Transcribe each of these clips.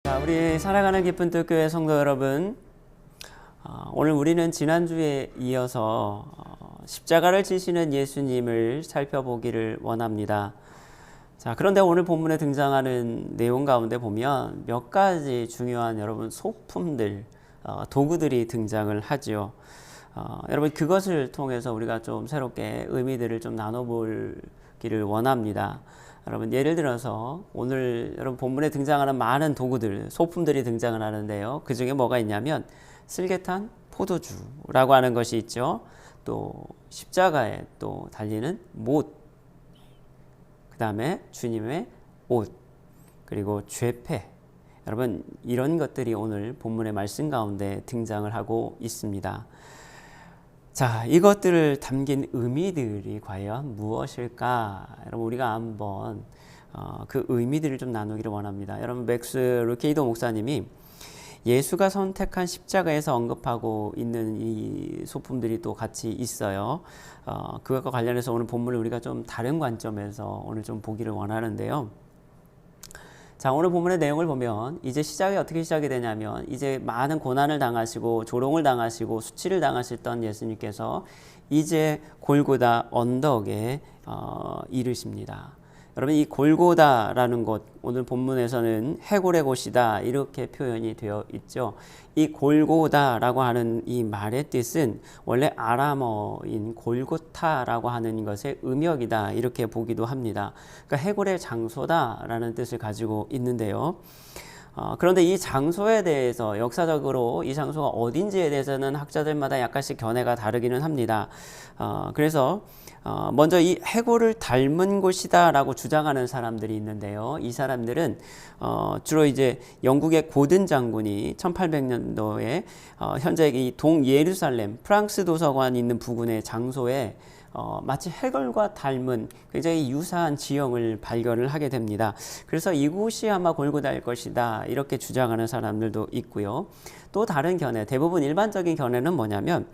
자, 우리 사랑하는 기쁜 뜻교회 성도 여러분, 오늘 우리는 지난주에 이어서 십자가를 지시는 예수님을 살펴보기를 원합니다. 자, 그런데 오늘 본문에 등장하는 내용 가운데 보면 몇 가지 중요한 여러분 소품들, 도구들이 등장을 하죠. 여러분 그것을 통해서 우리가 좀 새롭게 의미들을 좀 나눠보기를 원합니다. 여러분 예를 들어서 오늘 여러분 본문에 등장하는 많은 도구들, 소품들이 등장을 하는데요. 그 중에 뭐가 있냐면 슬개탄 포도주라고 하는 것이 있죠. 또 십자가에 또 달리는 못, 그 다음에 주님의 옷, 그리고 죄패. 여러분 이런 것들이 오늘 본문의 말씀 가운데 등장을 하고 있습니다. 자, 이것들을 담긴 의미들이 과연 무엇일까? 여러분 우리가 한번 그 의미들을 좀 나누기를 원합니다. 여러분 맥스 루케이도 목사님이 예수가 선택한 십자가에서 언급하고 있는 이 소품들이 또 같이 있어요. 그것과 관련해서 오늘 본문을 우리가 좀 다른 관점에서 오늘 좀 보기를 원하는데요. 자, 오늘 본문의 내용을 보면 이제 시작이 어떻게 시작이 되냐면 이제 많은 고난을 당하시고 조롱을 당하시고 수치를 당하셨던 예수님께서 이제 골고다 언덕에 이르십니다. 여러분 이 골고다라는 곳, 오늘 본문에서는 해골의 곳이다 이렇게 표현이 되어 있죠. 이 골고다라고 하는 이 말의 뜻은 원래 아람어인 골고타라고 하는 것의 음역이다 이렇게 보기도 합니다. 그러니까 해골의 장소다라는 뜻을 가지고 있는데요. 그런데 이 장소에 대해서 역사적으로 이 장소가 어딘지에 대해서는 학자들마다 약간씩 견해가 다르기는 합니다. 그래서 먼저 이 해골을 닮은 곳이다라고 주장하는 사람들이 있는데요. 이 사람들은 주로 이제 영국의 고든 장군이 1800년도에 현재 이 동예루살렘 프랑스 도서관이 있는 부근의 장소에 마치 해골과 닮은 굉장히 유사한 지형을 발견을 하게 됩니다. 그래서 이곳이 아마 골고다일 것이다 이렇게 주장하는 사람들도 있고요. 또 다른 견해, 대부분 일반적인 견해는 뭐냐면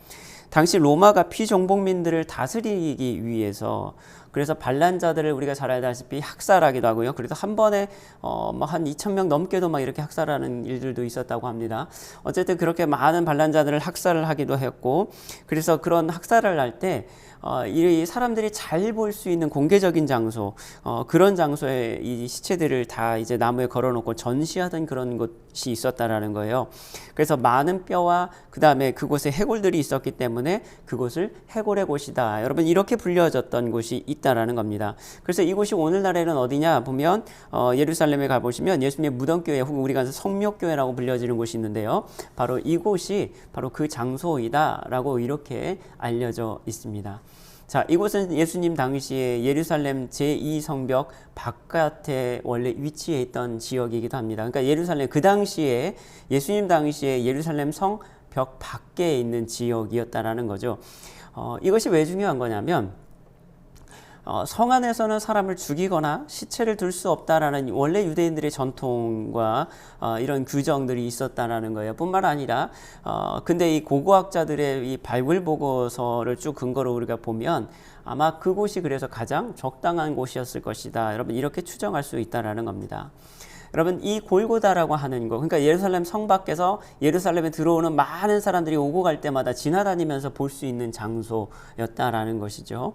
당시 로마가 피정복민들을 다스리기 위해서 그래서 반란자들을 우리가 잘 알다시피 학살하기도 하고요. 그래서 한 번에 한 2,000명 넘게도 막 이렇게 학살하는 일들도 있었다고 합니다. 어쨌든 그렇게 많은 반란자들을 학살을 하기도 했고, 그래서 그런 학살을 할 때 이 사람들이 잘 볼 수 있는 공개적인 장소, 그런 장소에 이 시체들을 다 이제 나무에 걸어놓고 전시하던 그런 곳이 있었다라는 거예요. 그래서 많은 뼈와 그 다음에 그곳에 해골들이 있었기 때문에 그곳을 해골의 곳이다. 여러분 이렇게 불려졌던 곳이 있다라는 겁니다. 그래서 이곳이 오늘날에는 어디냐 보면 예루살렘에 가보시면 예수님의 무덤교회 혹은 우리가 성묘교회라고 불려지는 곳이 있는데요. 바로 이곳이 바로 그 장소이다라고 이렇게 알려져 있습니다. 자, 이곳은 예수님 당시에 예루살렘 제2성벽 바깥에 원래 위치해 있던 지역이기도 합니다. 그러니까 예루살렘 그 당시에 예수님 당시에 예루살렘 성벽 밖에 있는 지역이었다라는 거죠. 이것이 왜 중요한 거냐면 성 안에서는 사람을 죽이거나 시체를 둘 수 없다라는 원래 유대인들의 전통과 이런 규정들이 있었다라는 거예요. 뿐만 아니라 근데 이 고고학자들의 이 바이블 보고서를 쭉 근거로 우리가 보면 아마 그곳이 그래서 가장 적당한 곳이었을 것이다. 여러분 이렇게 추정할 수 있다라는 겁니다. 여러분 이 골고다라고 하는 거, 그러니까 예루살렘 성 밖에서 예루살렘에 들어오는 많은 사람들이 오고 갈 때마다 지나다니면서 볼 수 있는 장소였다라는 것이죠.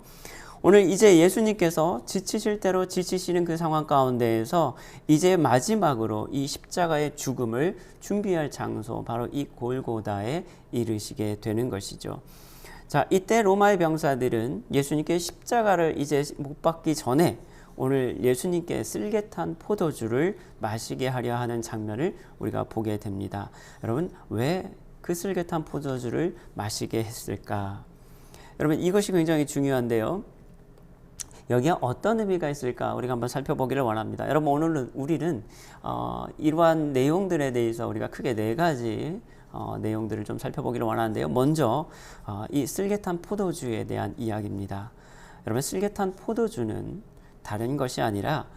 오늘 이제 예수님께서 지치실 대로 지치시는 그 상황 가운데에서 이제 마지막으로 이 십자가의 죽음을 준비할 장소, 바로 이 골고다에 이르시게 되는 것이죠. 자, 이때 로마의 병사들은 예수님께 십자가를 이제 못 박기 전에 오늘 예수님께 쓸개탄 포도주를 마시게 하려 하는 장면을 우리가 보게 됩니다. 여러분, 왜 그 쓸개탄 포도주를 마시게 했을까? 여러분, 이것이 굉장히 중요한데요. 여기에 어떤 의미가 있을까 우리가 한번 살펴보기를 원합니다. 여러분 오늘 우리는 이러한 내용들에 대해서 우리가 크게 네 가지 내용들을 좀 살펴보기를 원하는데요. 먼저 이 쓸개탄 포도주에 대한 이야기입니다. 여러분 쓸개탄 포도주는 다른 것이 아니라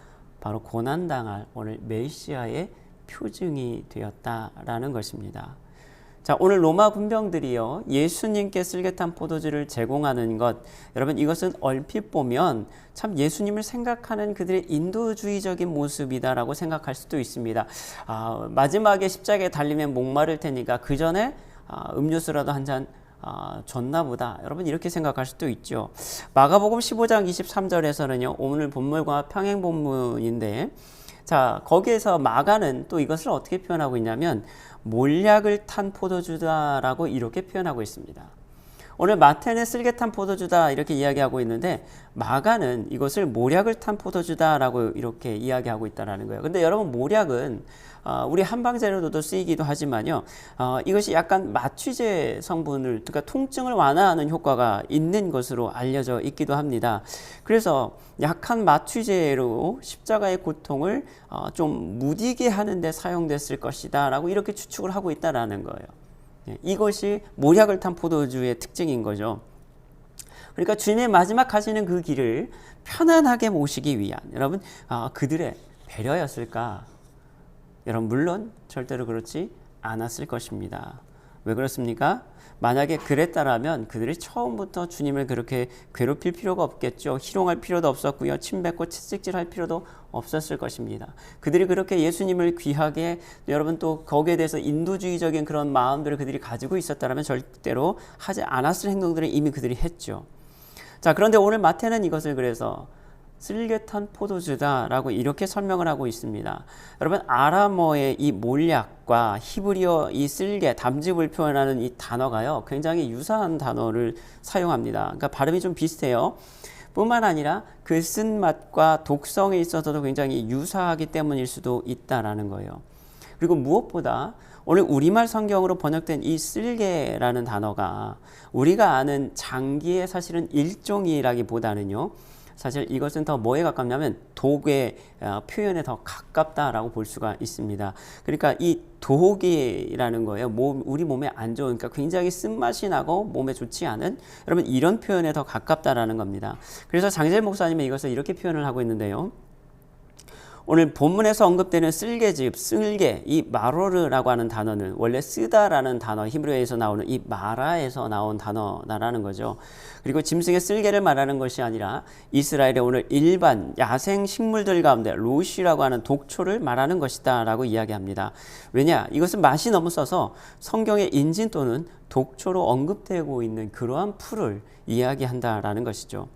바로 고난당할 오늘 메시아의 표징이 되었다라는 것입니다. 자, 오늘 로마 군병들이요, 예수님께 쓸개탄 포도주를 제공하는 것, 여러분 이것은 얼핏 보면 참 예수님을 생각하는 그들의 인도주의적인 모습이다라고 생각할 수도 있습니다. 마지막에 십자가에 달리면 목마를 테니까 그 전에 음료수라도 한 잔 줬나 보다. 여러분 이렇게 생각할 수도 있죠. 마가복음 15장 23절에서는요, 오늘 본문과 평행 본문인데, 자, 거기에서 마가는 또 이것을 어떻게 표현하고 있냐면 몰약을 탄 포도주다라고 이렇게 표현하고 있습니다. 오늘 마태는 쓸개탄 포도주다 이렇게 이야기하고 있는데, 마가는 이것을 모략을 탄 포도주다라고 이렇게 이야기하고 있다는 거예요. 근데 여러분, 모략은 우리 한방재료로도 쓰이기도 하지만요, 이것이 약간 마취제 성분을, 그러니까 통증을 완화하는 효과가 있는 것으로 알려져 있기도 합니다. 그래서 약한 마취제로 십자가의 고통을 좀 무디게 하는데 사용됐을 것이다 라고 이렇게 추측을 하고 있다는 거예요. 이것이 모략을 탄 포도주의 특징인 거죠. 그러니까 주님의 마지막 가시는 그 길을 편안하게 모시기 위한, 여러분, 그들의 배려였을까? 여러분, 물론 절대로 그렇지 않았을 것입니다. 왜 그렇습니까? 만약에 그랬다라면 그들이 처음부터 주님을 그렇게 괴롭힐 필요가 없겠죠. 희롱할 필요도 없었고요, 침뱉고 채찍질할 필요도 없었을 것입니다. 그들이 그렇게 예수님을 귀하게, 여러분 또 거기에 대해서 인도주의적인 그런 마음들을 그들이 가지고 있었다면 절대로 하지 않았을 행동들을 이미 그들이 했죠. 자, 그런데 오늘 마태는 이것을 그래서 쓸개탄 포도주다라고 이렇게 설명을 하고 있습니다. 여러분, 아람어의 이 몰약과 히브리어 이 쓸개, 담즙을 표현하는 이 단어가요, 굉장히 유사한 단어를 사용합니다. 그러니까 발음이 좀 비슷해요. 뿐만 아니라 그 쓴맛과 독성에 있어서도 굉장히 유사하기 때문일 수도 있다라는 거예요. 그리고 무엇보다 오늘 우리말 성경으로 번역된 이 쓸개라는 단어가 우리가 아는 장기의 사실은 일종이라기보다는요, 사실 이것은 더 뭐에 가깝냐면 독의 표현에 더 가깝다라고 볼 수가 있습니다. 그러니까 이 독이라는 거예요. 우리 몸에 안 좋은, 그러니까 굉장히 쓴맛이 나고 몸에 좋지 않은, 여러분 이런 표현에 더 가깝다라는 겁니다. 그래서 장재일 목사님은 이것을 이렇게 표현을 하고 있는데요, 오늘 본문에서 언급되는 쓸개즙, 쓸개, 이 마로르라고 하는 단어는 원래 쓰다라는 단어, 히브리어에서 나오는 이 마라에서 나온 단어라는 거죠. 그리고 짐승의 쓸개를 말하는 것이 아니라 이스라엘의 오늘 일반 야생 식물들 가운데 로시라고 하는 독초를 말하는 것이다 라고 이야기합니다. 왜냐? 이것은 맛이 너무 써서 성경의 인진 또는 독초로 언급되고 있는 그러한 풀을 이야기한다라는 것이죠.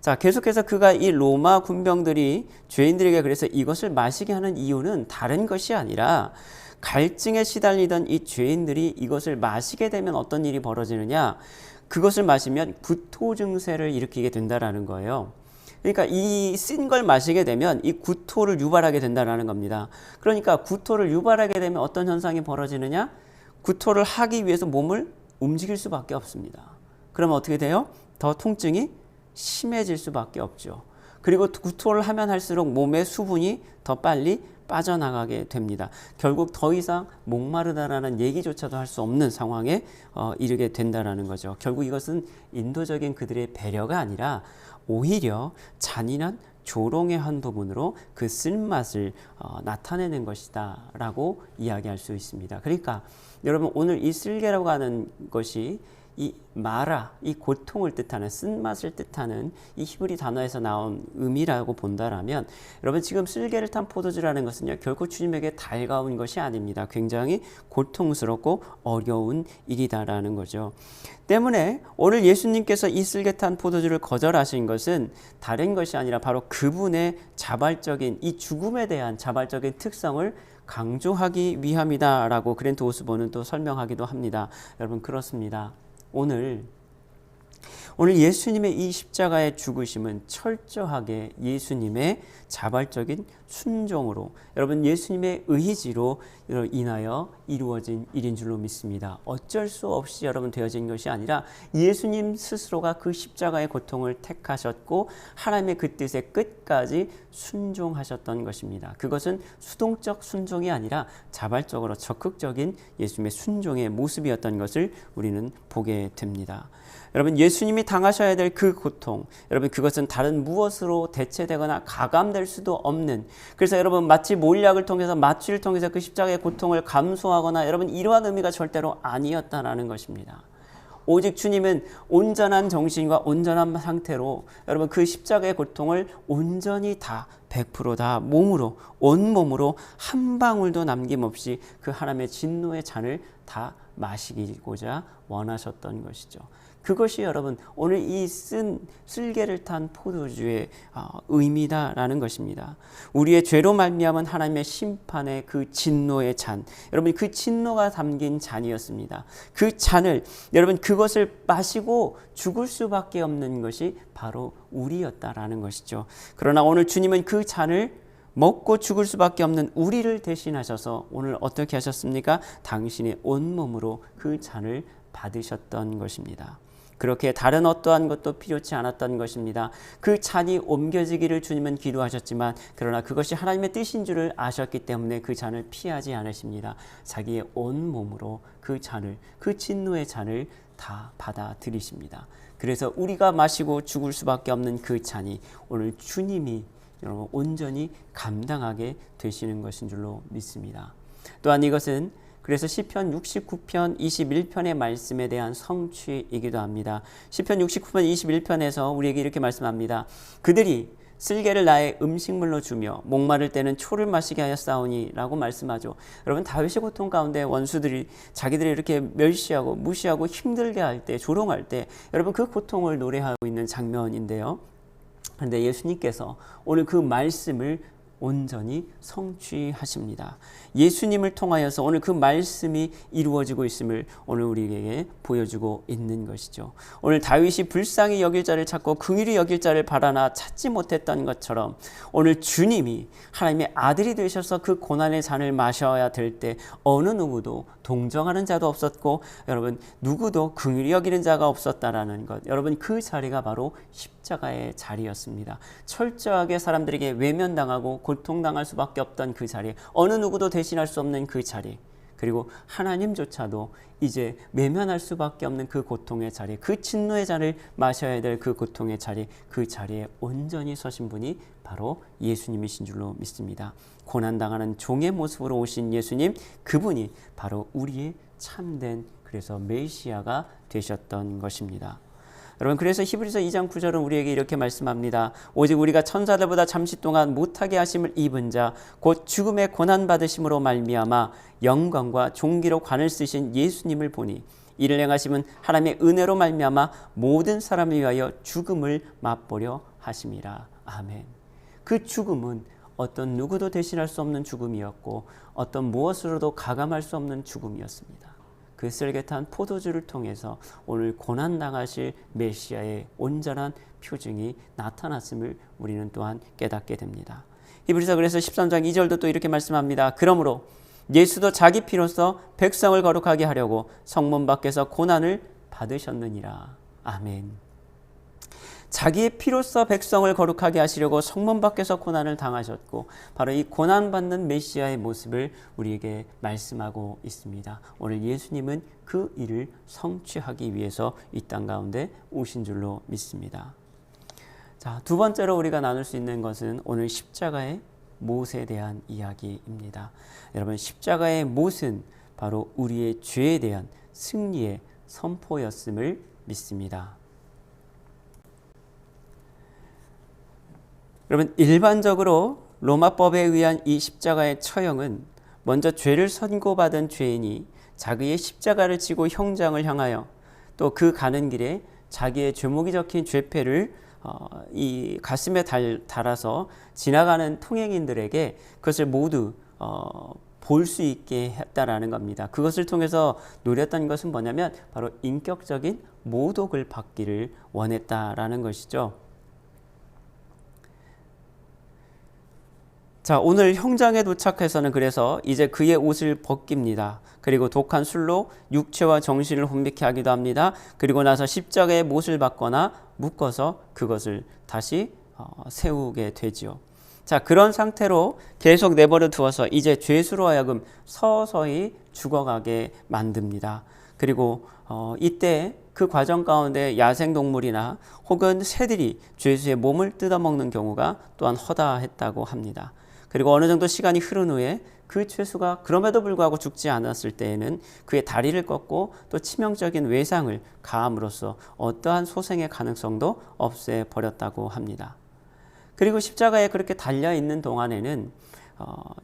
자, 계속해서 그가 이 로마 군병들이 죄인들에게 그래서 이것을 마시게 하는 이유는 다른 것이 아니라, 갈증에 시달리던 이 죄인들이 이것을 마시게 되면 어떤 일이 벌어지느냐, 그것을 마시면 구토 증세를 일으키게 된다라는 거예요. 그러니까 이 쓴 걸 마시게 되면 이 구토를 유발하게 된다라는 겁니다. 그러니까 구토를 유발하게 되면 어떤 현상이 벌어지느냐, 구토를 하기 위해서 몸을 움직일 수밖에 없습니다. 그러면 어떻게 돼요? 더 통증이 심해질 수밖에 없죠. 그리고 구토를 하면 할수록 몸의 수분이 더 빨리 빠져나가게 됩니다. 결국 더 이상 목마르다라는 얘기조차도 할 수 없는 상황에 이르게 된다라는 거죠. 결국 이것은 인도적인 그들의 배려가 아니라 오히려 잔인한 조롱의 한 부분으로 그 쓴맛을 나타내는 것이다 라고 이야기할 수 있습니다. 그러니까 여러분, 오늘 이 쓸개라고 하는 것이 이 마라, 이 고통을 뜻하는, 쓴맛을 뜻하는 이 히브리 단어에서 나온 의미라고 본다라면, 여러분 지금 쓸개를 탄 포도주라는 것은요, 결코 주님에게 달가운 것이 아닙니다. 굉장히 고통스럽고 어려운 일이다라는 거죠. 때문에 오늘 예수님께서 이 쓸개 탄 포도주를 거절하신 것은 다른 것이 아니라 바로 그분의 자발적인, 이 죽음에 대한 자발적인 특성을 강조하기 위함이다라고 그랜트 오스본은 또 설명하기도 합니다. 여러분, 그렇습니다. 오늘 예수님의 이 십자가의 죽으심은 철저하게 예수님의 자발적인 순종으로, 여러분 예수님의 의지로 인하여 이루어진 일인 줄로 믿습니다. 어쩔 수 없이 여러분 되어진 것이 아니라 예수님 스스로가 그 십자가의 고통을 택하셨고 하나님의 그 뜻에 끝까지 순종하셨던 것입니다. 그것은 수동적 순종이 아니라 자발적으로 적극적인 예수님의 순종의 모습이었던 것을 우리는 보게 됩니다. 여러분, 예수님이 당하셔야 될 그 고통, 여러분 그것은 다른 무엇으로 대체되거나 가감될 수도 없는, 그래서 여러분 마치 몰약을 통해서, 마취를 통해서 그 십자가의 고통을 감수하고 방어하거나 여러분 이러한 의미가 절대로 아니었다라는 것입니다. 오직 주님은 온전한 정신과 온전한 상태로 여러분 그 십자가의 고통을 온전히 다 100%다 몸으로 온몸으로 한 방울도 남김없이 그 하나님의 진노의 잔을 다 마시고자 원하셨던 것이죠. 그것이 여러분 오늘 이 쓸개를 탄 포도주의 의미다라는 것입니다. 우리의 죄로 말미암은 하나님의 심판의 그 진노의 잔, 여러분 그 진노가 담긴 잔이었습니다. 그 잔을 여러분 그것을 마시고 죽을 수밖에 없는 것이 바로 우리였다라는 것이죠. 그러나 오늘 주님은 그 잔을 먹고 죽을 수밖에 없는 우리를 대신하셔서 오늘 어떻게 하셨습니까? 당신의 온몸으로 그 잔을 받으셨던 것입니다. 그렇게 다른 어떠한 것도 필요치 않았던 것입니다. 그 잔이 옮겨지기를 주님은 기도하셨지만 그러나 그것이 하나님의 뜻인 줄을 아셨기 때문에 그 잔을 피하지 않으십니다. 자기의 온몸으로 그 잔을, 그 진노의 잔을 다 받아들이십니다. 그래서 우리가 마시고 죽을 수밖에 없는 그 잔이 오늘 주님이 여러분 온전히 감당하게 되시는 것인 줄로 믿습니다. 또한 이것은 그래서 시편 69편 21편의 말씀에 대한 성취이기도 합니다. 시편 69편 21편에서 우리에게 이렇게 말씀합니다. 그들이 쓸개를 나의 음식물로 주며 목마를 때는 초를 마시게 하였사오니 라고 말씀하죠. 여러분 다윗의 고통 가운데 원수들이 자기들이 이렇게 멸시하고 무시하고 힘들게 할 때, 조롱할 때 여러분 그 고통을 노래하고 있는 장면인데요. 그런데 예수님께서 오늘 그 말씀을 온전히 성취하십니다. 예수님을 통하여서 오늘 그 말씀이 이루어지고 있음을 오늘 우리에게 보여주고 있는 것이죠. 오늘 다윗이 불쌍히 여길 자를 찾고 긍휼히 여길 자를 바라나 찾지 못했던 것처럼 오늘 주님이 하나님의 아들이 되셔서 그 고난의 잔을 마셔야 될 때 어느 누구도 동정하는 자도 없었고 여러분 누구도 긍휼히 여기는 자가 없었다라는 것, 여러분 그 자리가 바로 십자가의 자리였습니다. 철저하게 사람들에게 외면당하고 고통당할 수밖에 없던 그 자리, 어느 누구도 대신할 수 없는 그 자리, 그리고 하나님조차도 이제 외면할 수밖에 없는 그 고통의 자리, 그 진노의 잔을 마셔야 될 그 고통의 자리, 그 자리에 온전히 서신 분이 바로 예수님이신 줄로 믿습니다. 고난당하는 종의 모습으로 오신 예수님, 그분이 바로 우리의 참된 그래서 메시아가 되셨던 것입니다. 여러분 그래서 히브리서 2장 9절은 우리에게 이렇게 말씀합니다. 오직 우리가 천사들보다 잠시 동안 못하게 하심을 입은 자 곧 죽음의 고난받으심으로 말미암아 영광과 존귀로 관을 쓰신 예수님을 보니 이를 행하심은 하나님의 은혜로 말미암아 모든 사람을 위하여 죽음을 맛보려 하심이라. 아멘. 그 죽음은 어떤 누구도 대신할 수 없는 죽음이었고 어떤 무엇으로도 가감할 수 없는 죽음이었습니다. 그 쓸개탄 포도주를 통해서 오늘 고난당하실 메시아의 온전한 표징이 나타났음을 우리는 또한 깨닫게 됩니다. 히브리서 그래서 13장 2절도 또 이렇게 말씀합니다. 그러므로 예수도 자기 피로써 백성을 거룩하게 하려고 성문 밖에서 고난을 받으셨느니라. 아멘. 자기의 피로써 백성을 거룩하게 하시려고 성문 밖에서 고난을 당하셨고 바로 이 고난받는 메시아의 모습을 우리에게 말씀하고 있습니다. 오늘 예수님은 그 일을 성취하기 위해서 이 땅 가운데 오신 줄로 믿습니다. 자, 두 번째로 우리가 나눌 수 있는 것은 오늘 십자가의 못에 대한 이야기입니다. 여러분 십자가의 못은 바로 우리의 죄에 대한 승리의 선포였음을 믿습니다. 여러분 일반적으로 로마법에 의한 이 십자가의 처형은 먼저 죄를 선고받은 죄인이 자기의 십자가를 지고 형장을 향하여 또 그 가는 길에 자기의 죄목이 적힌 죄패를 이 가슴에 달아서 지나가는 통행인들에게 그것을 모두 볼 수 있게 했다라는 겁니다. 그것을 통해서 노렸던 것은 뭐냐면 바로 인격적인 모독을 받기를 원했다라는 것이죠. 자, 오늘 형장에 도착해서는 그래서 이제 그의 옷을 벗깁니다. 그리고 독한 술로 육체와 정신을 혼미케 하기도 합니다. 그리고 나서 십자가에 못을 박거나 묶어서 그것을 다시 세우게 되지요. 자, 그런 상태로 계속 내버려 두어서 이제 죄수로 하여금 서서히 죽어가게 만듭니다. 그리고 이때 그 과정 가운데 야생동물이나 혹은 새들이 죄수의 몸을 뜯어먹는 경우가 또한 허다했다고 합니다. 그리고 어느 정도 시간이 흐른 후에 그 죄수가 그럼에도 불구하고 죽지 않았을 때에는 그의 다리를 꺾고 또 치명적인 외상을 가함으로써 어떠한 소생의 가능성도 없애버렸다고 합니다. 그리고 십자가에 그렇게 달려있는 동안에는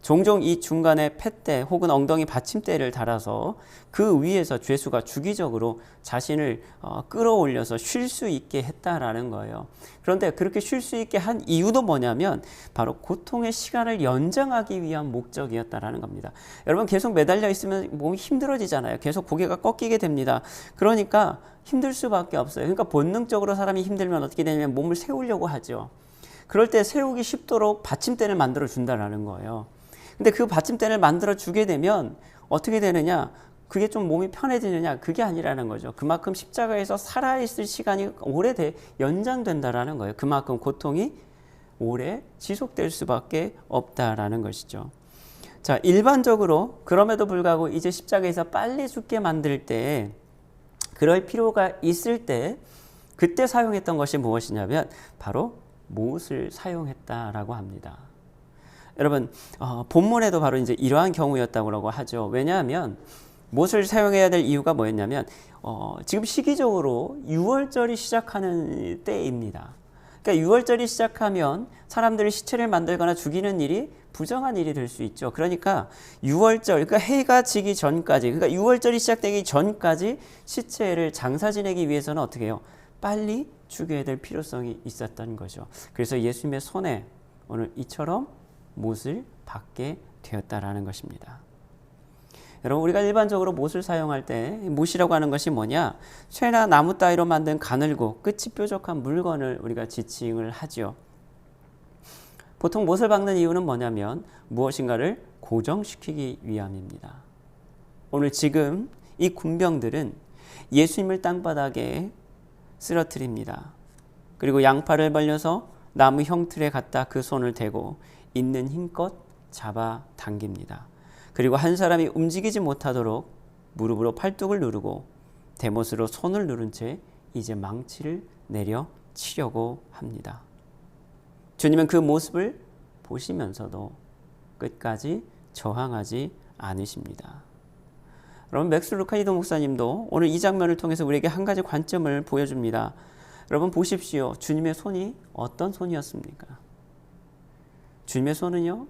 종종 이 중간에 팻대 혹은 엉덩이 받침대를 달아서 그 위에서 죄수가 주기적으로 자신을 끌어올려서 쉴 수 있게 했다라는 거예요. 그런데 그렇게 쉴 수 있게 한 이유도 뭐냐면 바로 고통의 시간을 연장하기 위한 목적이었다라는 겁니다. 여러분 계속 매달려 있으면 몸이 힘들어지잖아요. 계속 고개가 꺾이게 됩니다. 그러니까 힘들 수밖에 없어요. 그러니까 본능적으로 사람이 힘들면 어떻게 되냐면 몸을 세우려고 하죠. 그럴 때 세우기 쉽도록 받침대를 만들어 준다라는 거예요. 근데 그 받침대를 만들어 주게 되면 어떻게 되느냐? 그게 좀 몸이 편해지느냐? 그게 아니라는 거죠. 그만큼 십자가에서 살아있을 시간이 연장된다라는 거예요. 그만큼 고통이 오래 지속될 수밖에 없다라는 것이죠. 자, 일반적으로 그럼에도 불구하고 이제 십자가에서 빨리 죽게 만들 때 그럴 필요가 있을 때 그때 사용했던 것이 무엇이냐면 바로 못을 사용했다라고 합니다. 여러분 본문에도 바로 이제 이러한 경우였다고 하죠. 왜냐하면 못을 사용해야 될 이유가 뭐였냐면 지금 시기적으로 유월절이 시작하는 때입니다. 그러니까 유월절이 시작하면 사람들이 시체를 만들거나 죽이는 일이 부정한 일이 될 수 있죠. 그러니까 유월절, 그러니까 해가 지기 전까지, 그러니까 유월절이 시작되기 전까지 시체를 장사 지내기 위해서는 어떻게 해요? 빨리 죽여야 될 필요성이 있었던 거죠. 그래서 예수님의 손에 오늘 이처럼 못을 받게 되었다라는 것입니다. 여러분 우리가 일반적으로 못을 사용할 때 못이라고 하는 것이 뭐냐? 쇠나 나무 따위로 만든 가늘고 끝이 뾰족한 물건을 우리가 지칭을 하죠. 보통 못을 박는 이유는 뭐냐면 무엇인가를 고정시키기 위함입니다. 오늘 지금 이 군병들은 예수님을 땅바닥에 쓰러뜨립니다. 그리고 양팔을 벌려서 나무 형틀에 갖다 그 손을 대고 있는 힘껏 잡아 당깁니다. 그리고 한 사람이 움직이지 못하도록 무릎으로 팔뚝을 누르고 대못으로 손을 누른 채 이제 망치를 내려 치려고 합니다. 주님은 그 모습을 보시면서도 끝까지 저항하지 않으십니다. 여러분 맥스 루카이도 목사님도 오늘 이 장면을 통해서 우리에게 한 가지 관점을 보여줍니다. 여러분 보십시오. 주님의 손이 어떤 손이었습니까? 주님의 손은요,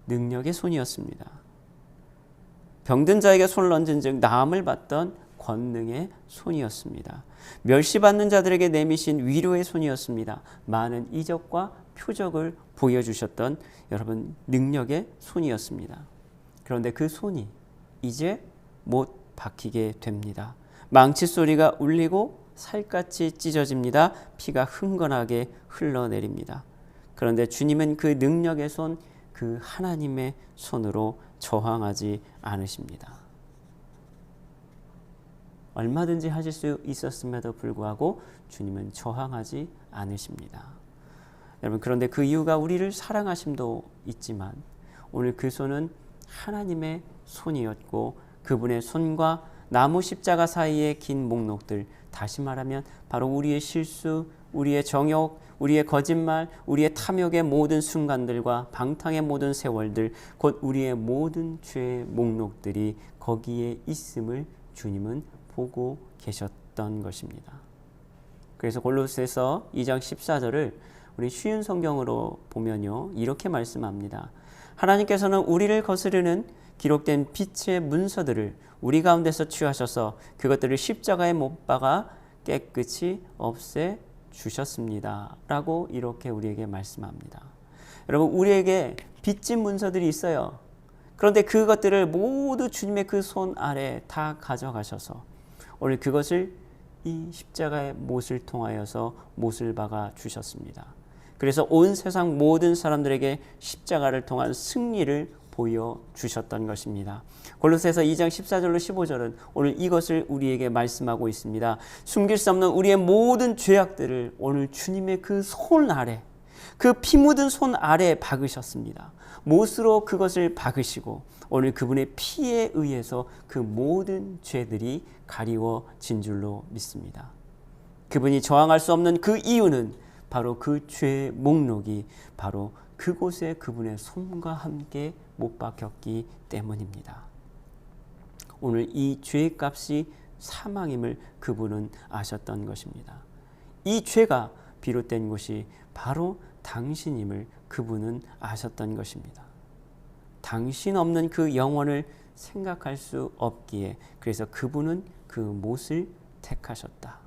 능력의 손이었습니다. 병든 자에게 손을 얹은 즉 나음을 받던 권능의 손이었습니다. 멸시받는 자들에게 내미신 위로의 손이었습니다. 많은 이적과 표적을 보여주셨던 여러분 능력의 손이었습니다. 그런데 그 손이 이제 못 박히게 됩니다. 망치 소리가 울리고 살갗이 찢어집니다. 피가 흥건하게 흘러내립니다. 그런데 주님은 그 능력의 손, 그 하나님의 손으로 저항하지 않으십니다. 얼마든지 하실 수 있었음에도 불구하고 주님은 저항하지 않으십니다. 여러분 그런데 그 이유가 우리를 사랑하심도 있지만 오늘 그 손은 하나님의 손이었고 그분의 손과 나무 십자가 사이의 긴 목록들, 다시 말하면 바로 우리의 실수, 우리의 정욕, 우리의 거짓말, 우리의 탐욕의 모든 순간들과 방탕의 모든 세월들, 곧 우리의 모든 죄의 목록들이 거기에 있음을 주님은 보고 계셨던 것입니다. 그래서 골로새서 2장 14절을 우리 쉬운 성경으로 보면요, 이렇게 말씀합니다. 하나님께서는 우리를 거스르는 기록된 빛의 문서들을 우리 가운데서 취하셔서 그것들을 십자가에 못 박아 깨끗이 없애 주셨습니다. 라고 이렇게 우리에게 말씀합니다. 여러분 우리에게 빚진 문서들이 있어요. 그런데 그것들을 모두 주님의 그 손 아래 다 가져가셔서 오늘 그것을 이 십자가의 못을 통하여서 못을 박아 주셨습니다. 그래서 온 세상 모든 사람들에게 십자가를 통한 승리를 보여주셨던 것입니다. 골로새서 2장 14절로 15절은 오늘 이것을 우리에게 말씀하고 있습니다. 숨길 수 없는 우리의 모든 죄악들을 오늘 주님의 그 손 아래, 그 피 묻은 손 아래에 박으셨습니다. 못으로 그것을 박으시고 오늘 그분의 피에 의해서 그 모든 죄들이 가리워진 줄로 믿습니다. 그분이 저항할 수 없는 그 이유는 바로 그 죄의 목록이 바로 그곳에 그분의 손과 함께 못 박혔기 때문입니다. 오늘 이 죄의 값이 사망임을 그분은 아셨던 것입니다. 이 죄가 비롯된 곳이 바로 당신임을 그분은 아셨던 것입니다. 당신 없는 그 영혼을 생각할 수 없기에 그래서 그분은 그 못을 택하셨다.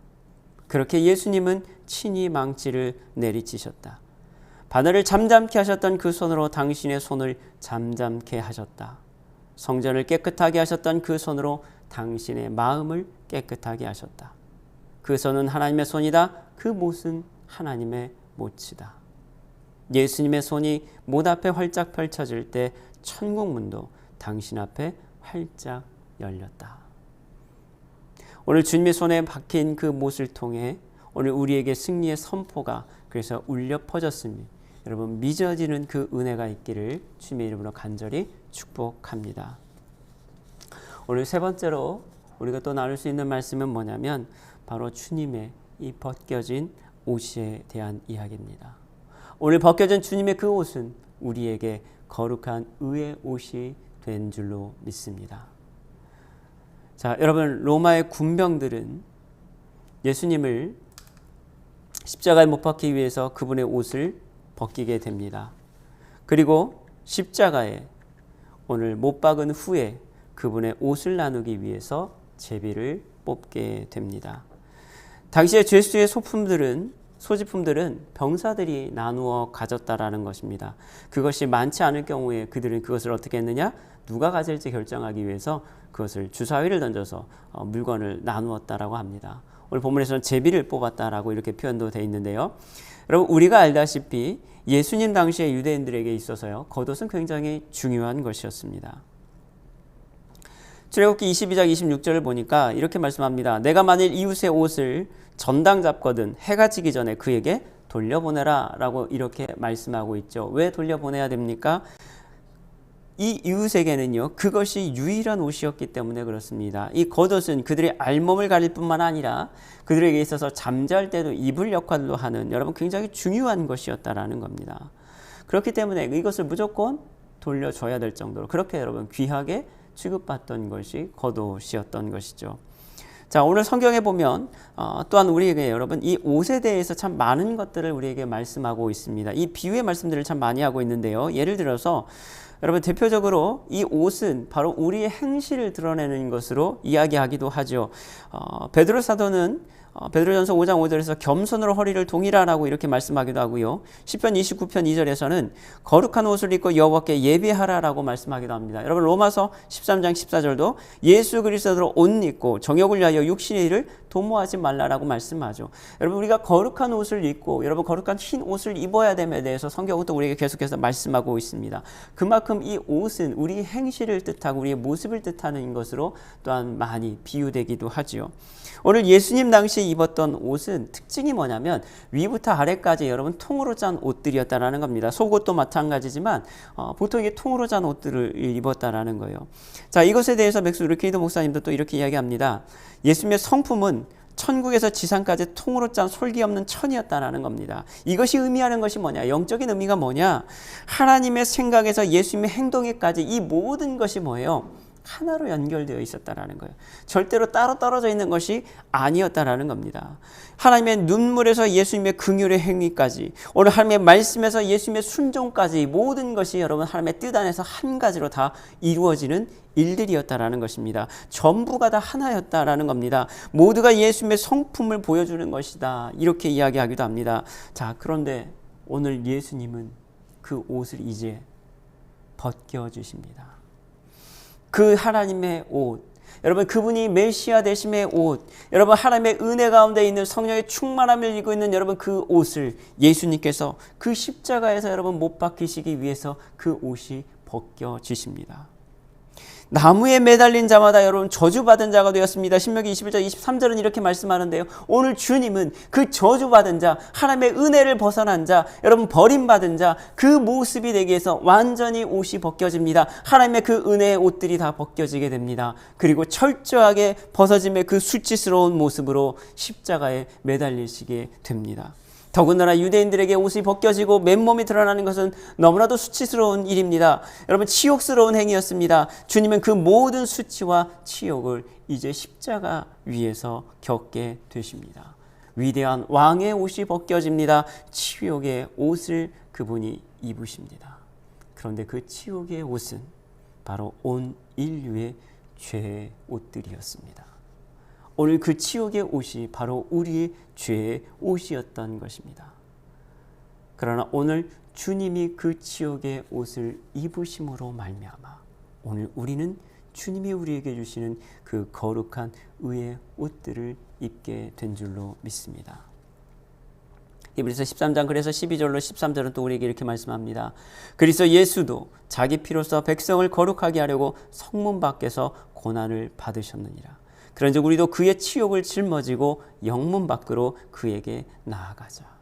그렇게 예수님은 친히 망치를 내리치셨다. 바늘을 잠잠케 하셨던 그 손으로 당신의 손을 잠잠케 하셨다. 성전을 깨끗하게 하셨던 그 손으로 당신의 마음을 깨끗하게 하셨다. 그 손은 하나님의 손이다. 그 못은 하나님의 못이다. 예수님의 손이 못 앞에 활짝 펼쳐질 때 천국 문도 당신 앞에 활짝 열렸다. 오늘 주님의 손에 박힌 그 못을 통해 오늘 우리에게 승리의 선포가 그래서 울려 퍼졌으니 여러분 믿어지는 그 은혜가 있기를 주님의 이름으로 간절히 축복합니다. 오늘 세 번째로 우리가 또 나눌 수 있는 말씀은 뭐냐면 바로 주님의 이 벗겨진 옷에 대한 이야기입니다. 오늘 벗겨진 주님의 그 옷은 우리에게 거룩한 의의 옷이 된 줄로 믿습니다. 자, 여러분 로마의 군병들은 예수님을 십자가에 못 박기 위해서 그분의 옷을 벗기게 됩니다. 그리고 십자가에 오늘 못 박은 후에 그분의 옷을 나누기 위해서 제비를 뽑게 됩니다. 당시의 죄수의 소지품들은 병사들이 나누어 가졌다라는 것입니다. 그것이 많지 않을 경우에 그들은 그것을 어떻게 했느냐? 누가 가질지 결정하기 위해서 그것을 주사위를 던져서 물건을 나누었다라고 합니다. 오늘 본문에서는 제비를 뽑았다라고 이렇게 표현도 되어 있는데요. 여러분 우리가 알다시피 예수님 당시의 유대인들에게 있어서요. 겉옷은 굉장히 중요한 것이었습니다. 출애굽기 22장 26절을 보니까 이렇게 말씀합니다. 내가 만일 이웃의 옷을 전당 잡거든 해가 지기 전에 그에게 돌려보내라 라고 이렇게 말씀하고 있죠. 왜 돌려보내야 됩니까? 이 이웃에게는요 그것이 유일한 옷이었기 때문에 그렇습니다. 이 겉옷은 그들의 알몸을 가릴 뿐만 아니라 그들에게 있어서 잠잘 때도 입을 역할도 하는 여러분 굉장히 중요한 것이었다라는 겁니다. 그렇기 때문에 이것을 무조건 돌려줘야 될 정도로 그렇게 여러분 귀하게 취급받던 것이 겉옷이었던 것이죠. 자, 오늘 성경에 보면 또한 우리에게 여러분 이 옷에 대해서 참 많은 것들을 우리에게 말씀하고 있습니다. 이 비유의 말씀들을 참 많이 하고 있는데요. 예를 들어서 여러분 대표적으로 이 옷은 바로 우리의 행실을 드러내는 것으로 이야기하기도 하죠. 베드로 사도는 베드로전서 5장 5절에서 겸손으로 허리를 동일하라고 이렇게 말씀하기도 하고요. 시편 29편 2절에서는 거룩한 옷을 입고 여호와께 예배하라라고 말씀하기도 합니다. 여러분 로마서 13장 14절도 예수 그리스도로 옷 입고 정욕을 위하여 육신의 일을 도모하지 말라라고 말씀하죠. 여러분 우리가 거룩한 옷을 입고 여러분 거룩한 흰 옷을 입어야 됨에 대해서 성경은 또 우리에게 계속해서 말씀하고 있습니다. 그만큼 이 옷은 우리 행실을 뜻하고 우리의 모습을 뜻하는 것으로 또한 많이 비유되기도 하죠. 오늘 예수님 당시 입었던 옷은 특징이 뭐냐면 위부터 아래까지 여러분 통으로 짠 옷들이었다라는 겁니다. 속옷도 마찬가지지만 보통 이게 통으로 짠 옷들을 입었다라는 거예요. 자, 이것에 대해서 맥스 루키드 목사님도 또 이렇게 이야기합니다. 예수님의 성품은 천국에서 지상까지 통으로 짠 솔기 없는 천이었다라는 겁니다. 이것이 의미하는 것이 뭐냐? 영적인 의미가 뭐냐? 하나님의 생각에서 예수님의 행동에까지 이 모든 것이 뭐예요? 하나로 연결되어 있었다라는 거예요. 절대로 따로 떨어져 있는 것이 아니었다라는 겁니다. 하나님의 눈물에서 예수님의 긍휼의 행위까지 오늘 하나님의 말씀에서 예수님의 순종까지 모든 것이 여러분 하나님의 뜻 안에서 한 가지로 다 이루어지는 일들이었다라는 것입니다. 전부가 다 하나였다라는 겁니다. 모두가 예수님의 성품을 보여주는 것이다. 이렇게 이야기하기도 합니다. 자, 그런데 오늘 예수님은 그 옷을 이제 벗겨주십니다. 그 하나님의 옷, 여러분 그분이 메시아 되심의 옷, 여러분 하나님의 은혜 가운데 있는 성령의 충만함을 입고 있는 여러분 그 옷을 예수님께서 그 십자가에서 여러분 못 박히시기 위해서 그 옷이 벗겨지십니다. 나무에 매달린 자마다 여러분 저주받은 자가 되었습니다. 신명기 21장 23절은 이렇게 말씀하는데요. 오늘 주님은 그 저주받은 자, 하나님의 은혜를 벗어난 자, 여러분 버림받은 자, 그 모습이 되기 위해서 완전히 옷이 벗겨집니다. 하나님의 그 은혜의 옷들이 다 벗겨지게 됩니다. 그리고 철저하게 벗어짐의 그 수치스러운 모습으로 십자가에 매달리시게 됩니다. 더군다나 유대인들에게 옷이 벗겨지고 맨몸이 드러나는 것은 너무나도 수치스러운 일입니다. 여러분, 치욕스러운 행위였습니다. 주님은 그 모든 수치와 치욕을 이제 십자가 위에서 겪게 되십니다. 위대한 왕의 옷이 벗겨집니다. 치욕의 옷을 그분이 입으십니다. 그런데 그 치욕의 옷은 바로 온 인류의 죄의 옷들이었습니다. 오늘 그 치욕의 옷이 바로 우리의 죄의 옷이었던 것입니다. 그러나 오늘 주님이 그 치욕의 옷을 입으심으로 말미암아 오늘 우리는 주님이 우리에게 주시는 그 거룩한 의의 옷들을 입게 된 줄로 믿습니다. 히브리서 13장 그래서 12절로 13절은 또 우리에게 이렇게 말씀합니다. 그리스도 예수도 자기 피로써 백성을 거룩하게 하려고 성문 밖에서 고난을 받으셨느니라. 그런즉 우리도 그의 치욕을 짊어지고 영문 밖으로 그에게 나아가자.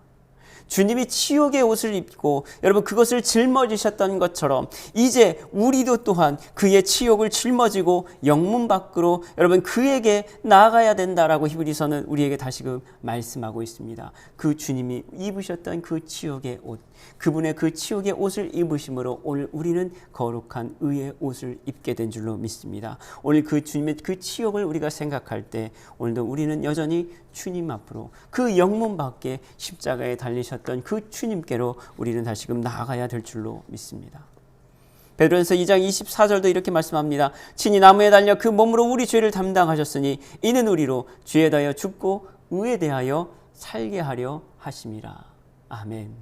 주님이 치욕의 옷을 입고 여러분 그것을 짊어지셨던 것처럼 이제 우리도 또한 그의 치욕을 짊어지고 영문 밖으로 여러분 그에게 나아가야 된다라고 히브리서는 우리에게 다시금 말씀하고 있습니다. 그 주님이 입으셨던 그 치욕의 옷, 그분의 그 치욕의 옷을 입으심으로 오늘 우리는 거룩한 의의 옷을 입게 된 줄로 믿습니다. 오늘 그 주님의 그 치욕을 우리가 생각할 때 오늘도 우리는 여전히 주님 앞으로 그 영문 밖에 십자가에 달리셨던 그 주님께로 우리는 다시금 나아가야 될 줄로 믿습니다. 베드로전서 2장 24절도 이렇게 말씀합니다. 친히 나무에 달려 그 몸으로 우리 죄를 담당하셨으니 이는 우리로 죄에 대하여 죽고 의에 대하여 살게 하려 하심이라. 아멘.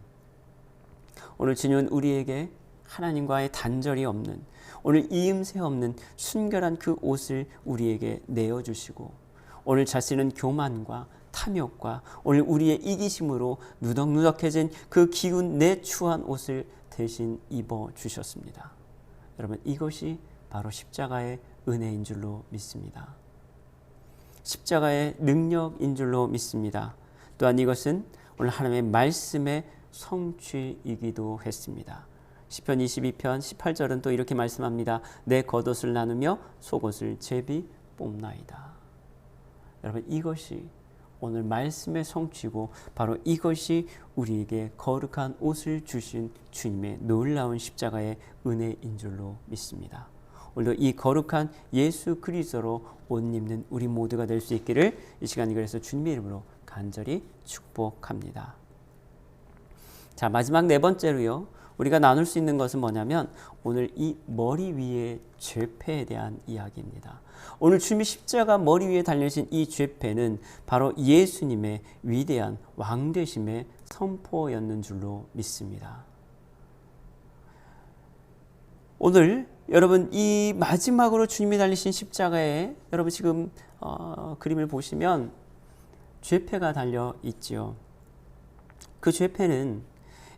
오늘 주님은 우리에게 하나님과의 단절이 없는 오늘 이음새 없는 순결한 그 옷을 우리에게 내어주시고 오늘 자신은 교만과 탐욕과 오늘 우리의 이기심으로 누덕누덕해진 그 기운 내추한 옷을 대신 입어주셨습니다. 여러분 이것이 바로 십자가의 은혜인 줄로 믿습니다. 십자가의 능력인 줄로 믿습니다. 또한 이것은 오늘 하나님의 말씀의 성취이기도 했습니다. 시편 22편 18절은 또 이렇게 말씀합니다. 내 겉옷을 나누며 속옷을 제비 뽑나이다. 여러분 이것이 오늘 말씀의 성취고 바로 이것이 우리에게 거룩한 옷을 주신 주님의 놀라운 십자가의 은혜인 줄로 믿습니다. 오늘도 이 거룩한 예수 그리스도로 옷 입는 우리 모두가 될 수 있기를 이 시간 그래서 주님의 이름으로 간절히 축복합니다. 자, 마지막 네 번째로요. 우리가 나눌 수 있는 것은 뭐냐면 오늘 이 머리 위의 죄패에 대한 이야기입니다. 오늘 주님이 십자가 머리 위에 달려진 이 죄패는 바로 예수님의 위대한 왕되심의 선포였는 줄로 믿습니다. 오늘 여러분 이 마지막으로 주님이 달리신 십자가에 여러분 지금 그림을 보시면 죄패가 달려 있지요. 그 죄패는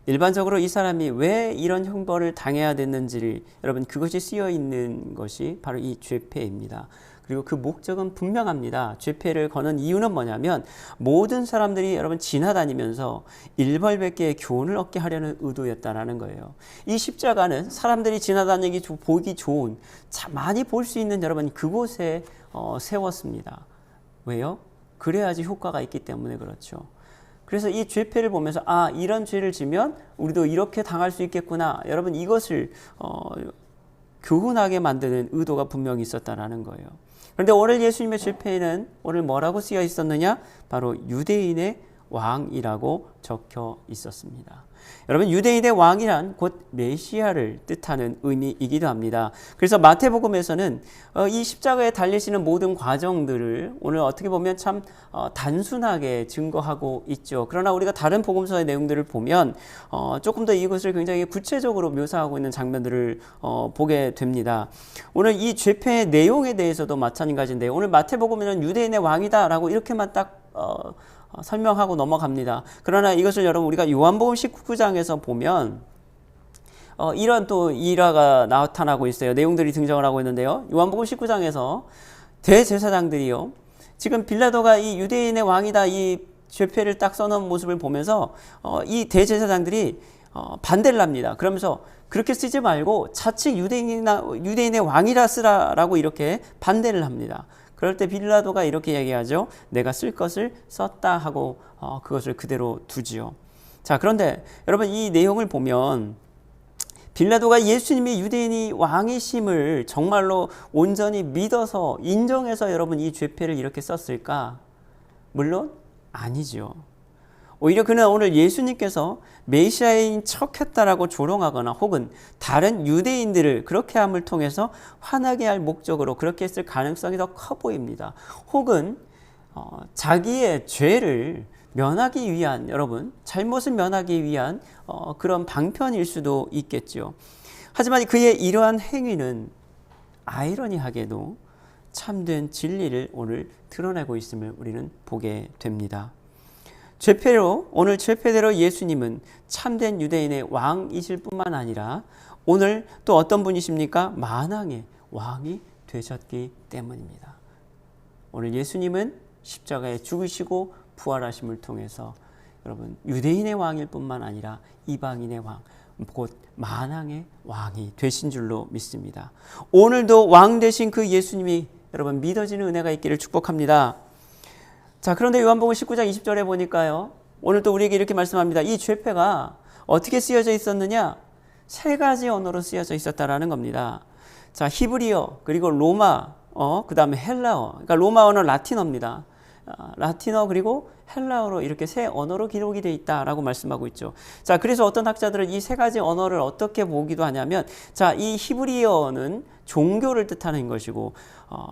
일반적으로 이 사람이 왜 이런 형벌을 당해야 됐는지를 여러분 그것이 쓰여 있는 것이 바로 이 죄패입니다. 그리고 그 목적은 분명합니다. 죄패를 거는 이유는 뭐냐면 모든 사람들이 여러분 지나다니면서 일벌백계의 교훈을 얻게 하려는 의도였다라는 거예요. 이 십자가는 사람들이 지나다니기 보기 좋은 많이 볼 수 있는 여러분 그곳에 세웠습니다. 왜요? 그래야지 효과가 있기 때문에 그렇죠. 그래서 이 죄패를 보면서 이런 죄를 지면 우리도 이렇게 당할 수 있겠구나. 여러분 이것을 교훈하게 만드는 의도가 분명히 있었다라는 거예요. 그런데 오늘 예수님의 죄패에는 오늘 뭐라고 쓰여 있었느냐? 바로 유대인의 왕이라고 적혀 있었습니다. 여러분 유대인의 왕이란 곧 메시아를 뜻하는 의미이기도 합니다. 그래서 마태복음에서는 이 십자가에 달리시는 모든 과정들을 오늘 어떻게 보면 참 단순하게 증거하고 있죠. 그러나 우리가 다른 복음서의 내용들을 보면 조금 더 이것을 굉장히 구체적으로 묘사하고 있는 장면들을 보게 됩니다. 오늘 이 죄패의 내용에 대해서도 마찬가지인데 오늘 마태복음에는 유대인의 왕이다라고 이렇게만 딱 설명하고 넘어갑니다. 그러나 이것을 여러분 우리가 요한복음 19장에서 보면 이런 또 일화가 나타나고 있어요. 내용들이 등장을 하고 있는데요. 요한복음 19장에서 대제사장들이요. 지금 빌라도가 이 유대인의 왕이다 이 죄패를 딱 써놓은 모습을 보면서 이 대제사장들이 반대를 합니다. 그러면서 그렇게 쓰지 말고 자칫 유대인의 왕이라 쓰라라고 이렇게 반대를 합니다. 그럴 때 빌라도가 이렇게 얘기하죠. 내가 쓸 것을 썼다 하고 그것을 그대로 두지요. 자, 그런데 여러분 이 내용을 보면 빌라도가 예수님이 유대인이 왕이심을 정말로 온전히 믿어서 인정해서 여러분 이 죄패를 이렇게 썼을까? 물론 아니죠. 오히려 그는 오늘 예수님께서 메시아인 척했다라고 조롱하거나 혹은 다른 유대인들을 그렇게 함을 통해서 화나게 할 목적으로 그렇게 했을 가능성이 더 커 보입니다. 혹은 자기의 죄를 면하기 위한, 여러분 잘못을 면하기 위한 그런 방편일 수도 있겠죠. 하지만 그의 이러한 행위는 아이러니하게도 참된 진리를 오늘 드러내고 있음을 우리는 보게 됩니다. 오늘 죄패대로 예수님은 참된 유대인의 왕이실 뿐만 아니라 오늘 또 어떤 분이십니까? 만왕의 왕이 되셨기 때문입니다. 오늘 예수님은 십자가에 죽으시고 부활하심을 통해서 여러분 유대인의 왕일 뿐만 아니라 이방인의 왕, 곧 만왕의 왕이 되신 줄로 믿습니다. 오늘도 왕 되신 그 예수님이 여러분 믿어지는 은혜가 있기를 축복합니다. 자, 그런데 요한복음 19장 20절에 보니까요, 오늘 또 우리에게 이렇게 말씀합니다. 이 죄패가 어떻게 쓰여져 있었느냐? 세 가지 언어로 쓰여져 있었다라는 겁니다. 자, 히브리어, 그리고 로마, 그 다음에 헬라어. 그러니까 로마어는 라틴어입니다. 라틴어 그리고 헬라어로 이렇게 세 언어로 기록이 되어 있다라고 말씀하고 있죠. 자, 그래서 어떤 학자들은 이 세 가지 언어를 어떻게 보기도 하냐면, 자, 이 히브리어는 종교를 뜻하는 것이고,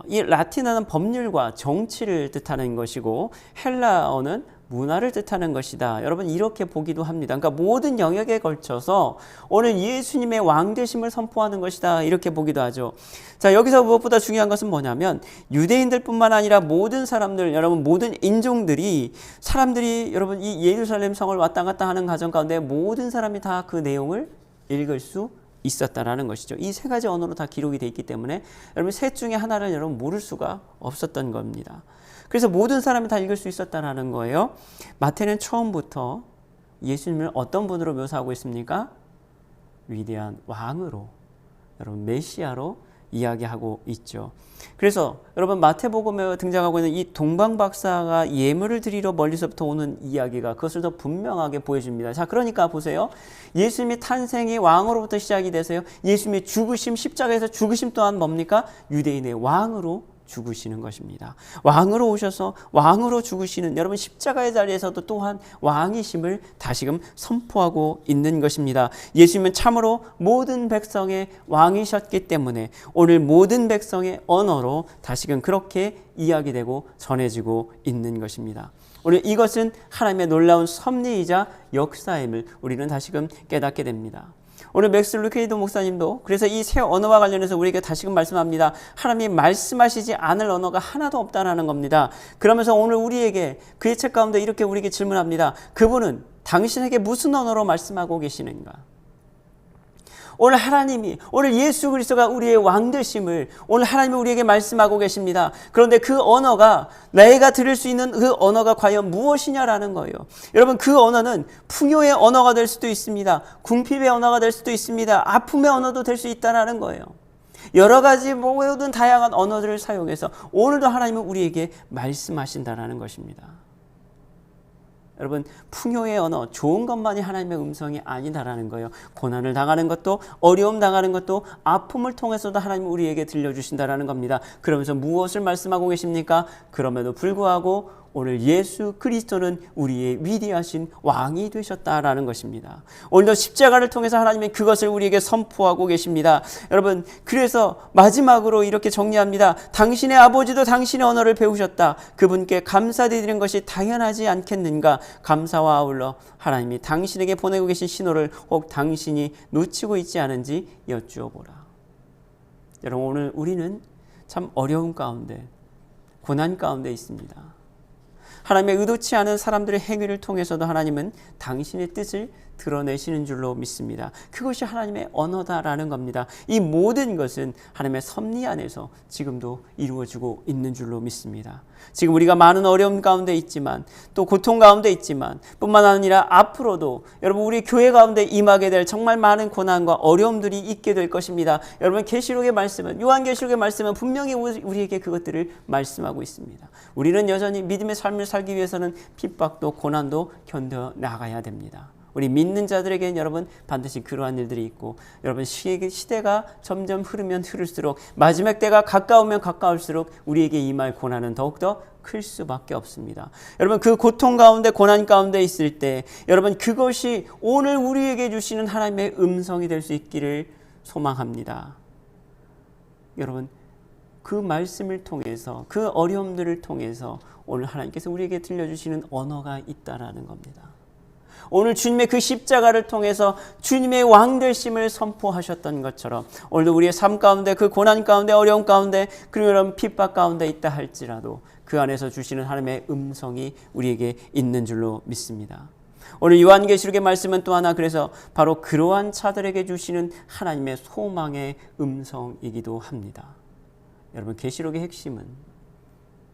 이 라틴어는 법률과 정치를 뜻하는 것이고, 헬라어는 문화를 뜻하는 것이다. 여러분 이렇게 보기도 합니다. 그러니까 모든 영역에 걸쳐서 오늘 예수님의 왕되심을 선포하는 것이다. 이렇게 보기도 하죠. 자, 여기서 무엇보다 중요한 것은 뭐냐면 유대인들뿐만 아니라 모든 사람들, 여러분 모든 인종들이 여러분 이 예루살렘 성을 왔다 갔다 하는 과정 가운데 모든 사람이 다 그 내용을 읽을 수 있었다라는 것이죠. 이 세 가지 언어로 다 기록이 되어 있기 때문에 여러분 셋 중에 하나를 여러분 모를 수가 없었던 겁니다. 그래서 모든 사람이 다 읽을 수 있었다라는 거예요. 마태는 처음부터 예수님을 어떤 분으로 묘사하고 있습니까? 위대한 왕으로, 여러분 메시아로 이야기하고 있죠. 그래서 여러분 마태복음에 등장하고 있는 이 동방박사가 예물을 드리러 멀리서부터 오는 이야기가 그것을 더 분명하게 보여줍니다. 자, 그러니까 보세요. 예수님의 탄생이 왕으로부터 시작이 돼서요. 예수님의 죽으심, 십자가에서 죽으심 또한 뭡니까? 유대인의 왕으로 죽으시는 것입니다. 왕으로 오셔서 왕으로 죽으시는, 여러분 십자가의 자리에서도 또한 왕이심을 다시금 선포하고 있는 것입니다. 예수님은 참으로 모든 백성의 왕이셨기 때문에 오늘 모든 백성의 언어로 다시금 그렇게 이야기되고 전해지고 있는 것입니다. 오늘 이것은 하나님의 놀라운 섭리이자 역사임을 우리는 다시금 깨닫게 됩니다. 오늘 맥스 루케이도 목사님도 그래서 이 새 언어와 관련해서 우리에게 다시금 말씀합니다. 하나님이 말씀하시지 않을 언어가 하나도 없다라는 겁니다. 그러면서 오늘 우리에게 그의 책 가운데 이렇게 우리에게 질문합니다. 그분은 당신에게 무슨 언어로 말씀하고 계시는가? 오늘 하나님이, 오늘 예수 그리스도가 우리의 왕되심을 오늘 하나님이 우리에게 말씀하고 계십니다. 그런데 그 언어가, 내가 들을 수 있는 그 언어가 과연 무엇이냐라는 거예요. 여러분 그 언어는 풍요의 언어가 될 수도 있습니다. 궁핍의 언어가 될 수도 있습니다. 아픔의 언어도 될 수 있다는 거예요. 여러 가지 모든 다양한 언어들을 사용해서 오늘도 하나님은 우리에게 말씀하신다는 것입니다. 여러분 풍요의 언어, 좋은 것만이 하나님의 음성이 아니다라는 거예요. 고난을 당하는 것도, 어려움 당하는 것도, 아픔을 통해서도 하나님은 우리에게 들려주신다라는 겁니다. 그러면서 무엇을 말씀하고 계십니까? 그럼에도 불구하고 오늘 예수 그리스도는 우리의 위대하신 왕이 되셨다라는 것입니다. 오늘도 십자가를 통해서 하나님이 그것을 우리에게 선포하고 계십니다. 여러분 그래서 마지막으로 이렇게 정리합니다. 당신의 아버지도 당신의 언어를 배우셨다. 그분께 감사드리는 것이 당연하지 않겠는가? 감사와 아울러 하나님이 당신에게 보내고 계신 신호를 혹 당신이 놓치고 있지 않은지 여쭈어보라. 여러분 오늘 우리는 참 어려움 가운데, 고난 가운데 있습니다. 하나님의 의도치 않은 사람들의 행위를 통해서도 하나님은 당신의 뜻을 드러내시는 줄로 믿습니다. 그것이 하나님의 언어다라는 겁니다. 이 모든 것은 하나님의 섭리 안에서 지금도 이루어지고 있는 줄로 믿습니다. 지금 우리가 많은 어려움 가운데 있지만 또 고통 가운데 있지만 뿐만 아니라 앞으로도 여러분 우리 교회 가운데 임하게 될 정말 많은 고난과 어려움들이 있게 될 것입니다. 여러분 계시록의 말씀은, 요한계시록의 말씀은 분명히 우리에게 그것들을 말씀하고 있습니다. 우리는 여전히 믿음의 삶을 살기 위해서는 핍박도 고난도 견뎌 나가야 됩니다. 우리 믿는 자들에게는 여러분 반드시 그러한 일들이 있고, 여러분 시대가 점점 흐르면 흐를수록, 마지막 때가 가까우면 가까울수록 우리에게 임할 고난은 더욱더 클 수밖에 없습니다. 여러분 그 고통 가운데, 고난 가운데 있을 때 여러분 그것이 오늘 우리에게 주시는 하나님의 음성이 될 수 있기를 소망합니다. 여러분 그 말씀을 통해서, 그 어려움들을 통해서 오늘 하나님께서 우리에게 들려주시는 언어가 있다라는 겁니다. 오늘 주님의 그 십자가를 통해서 주님의 왕되심을 선포하셨던 것처럼 오늘도 우리의 삶 가운데, 그 고난 가운데, 어려움 가운데, 그리고 여러분 핍박 가운데 있다 할지라도 그 안에서 주시는 하나님의 음성이 우리에게 있는 줄로 믿습니다. 오늘 요한계시록의 말씀은 또 하나, 그래서 바로 그러한 자들에게 주시는 하나님의 소망의 음성이기도 합니다. 여러분 계시록의 핵심은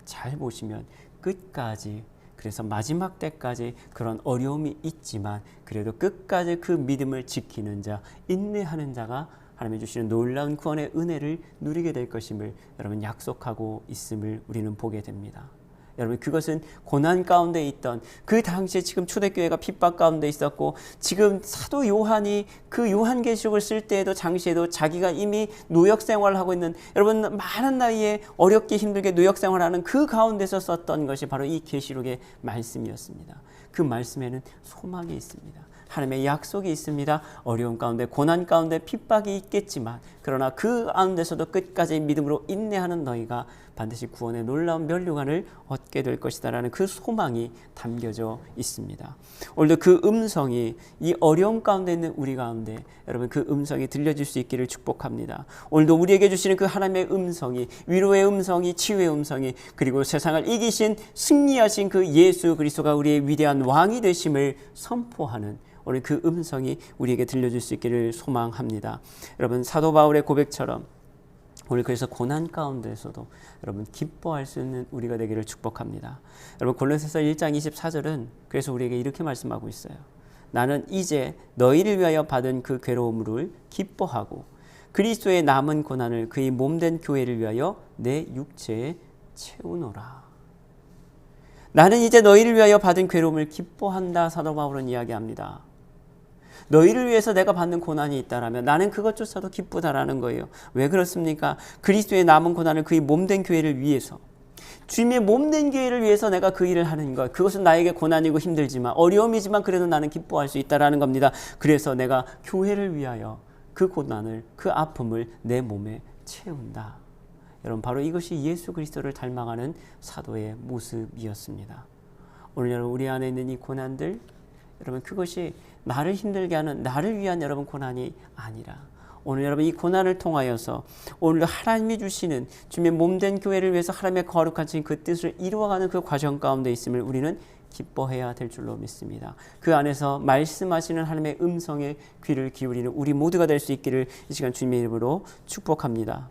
잘 보시면 끝까지, 그래서 마지막 때까지 그런 어려움이 있지만 그래도 끝까지 그 믿음을 지키는 자, 인내하는 자가 하나님이 주시는 놀라운 구원의 은혜를 누리게 될 것임을 여러분 약속하고 있음을 우리는 보게 됩니다. 여러분 그것은 고난 가운데 있던 그 당시에 지금 초대교회가 핍박 가운데 있었고, 지금 사도 요한이 그 요한계시록을 쓸 때에도 당시에도 자기가 이미 노역 생활을 하고 있는, 여러분 많은 나이에 어렵게 힘들게 노역 생활하는 그 가운데서 썼던 것이 바로 이 계시록의 말씀이었습니다. 그 말씀에는 소망이 있습니다. 하나님의 약속이 있습니다. 어려움 가운데, 고난 가운데 핍박이 있겠지만 그러나 그 가운데서도 끝까지 믿음으로 인내하는 너희가 반드시 구원의 놀라운 면류관을 얻게 될 것이다 라는 그 소망이 담겨져 있습니다. 오늘도 그 음성이 이 어려움 가운데 있는 우리 가운데 여러분 그 음성이 들려질 수 있기를 축복합니다. 오늘도 우리에게 주시는 그 하나님의 음성이, 위로의 음성이, 치유의 음성이, 그리고 세상을 이기신 승리하신 그 예수 그리스도가 우리의 위대한 왕이 되심을 선포하는 오늘 그 음성이 우리에게 들려줄 수 있기를 소망합니다. 여러분 사도 바울의 고백처럼 오늘 그래서 고난 가운데서도 여러분 기뻐할 수 있는 우리가 되기를 축복합니다. 여러분 골로새서 1장 24절은 그래서 우리에게 이렇게 말씀하고 있어요. 나는 이제 너희를 위하여 받은 그 괴로움을 기뻐하고 그리스도의 남은 고난을 그의 몸된 교회를 위하여 내 육체에 채우노라. 나는 이제 너희를 위하여 받은 괴로움을 기뻐한다, 사도 바울은 이야기합니다. 너희를 위해서 내가 받는 고난이 있다라면 나는 그것조차도 기쁘다라는 거예요. 왜 그렇습니까? 그리스도의 남은 고난을 그의 몸된 교회를 위해서, 주님의 몸된 교회를 위해서 내가 그 일을 하는 것, 그것은 나에게 고난이고 힘들지만 어려움이지만 그래도 나는 기뻐할 수 있다라는 겁니다. 그래서 내가 교회를 위하여 그 고난을, 그 아픔을 내 몸에 채운다. 여러분 바로 이것이 예수 그리스도를 닮아가는 사도의 모습이었습니다. 오늘 여러분 우리 안에 있는 이 고난들, 여러분 그것이 나를 힘들게 하는, 나를 위한 여러분 고난이 아니라 오늘 여러분 이 고난을 통하여서 오늘 하나님이 주시는 주님의 몸된 교회를 위해서 하나님의 거룩하신 그 뜻을 이루어가는 그 과정 가운데 있음을 우리는 기뻐해야 될 줄로 믿습니다. 그 안에서 말씀하시는 하나님의 음성에 귀를 기울이는 우리 모두가 될 수 있기를 이 시간 주님의 이름으로 축복합니다.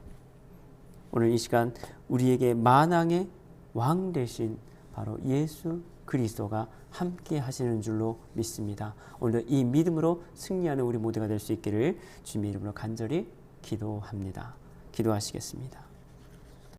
오늘 이 시간 우리에게 만왕의 왕 되신 바로 예수 그리스도가 함께 하시는 줄로 믿습니다. 오늘도 이 믿음으로 승리하는 우리 모두가 될 수 있기를 주님의 이름으로 간절히 기도합니다. 기도하시겠습니다.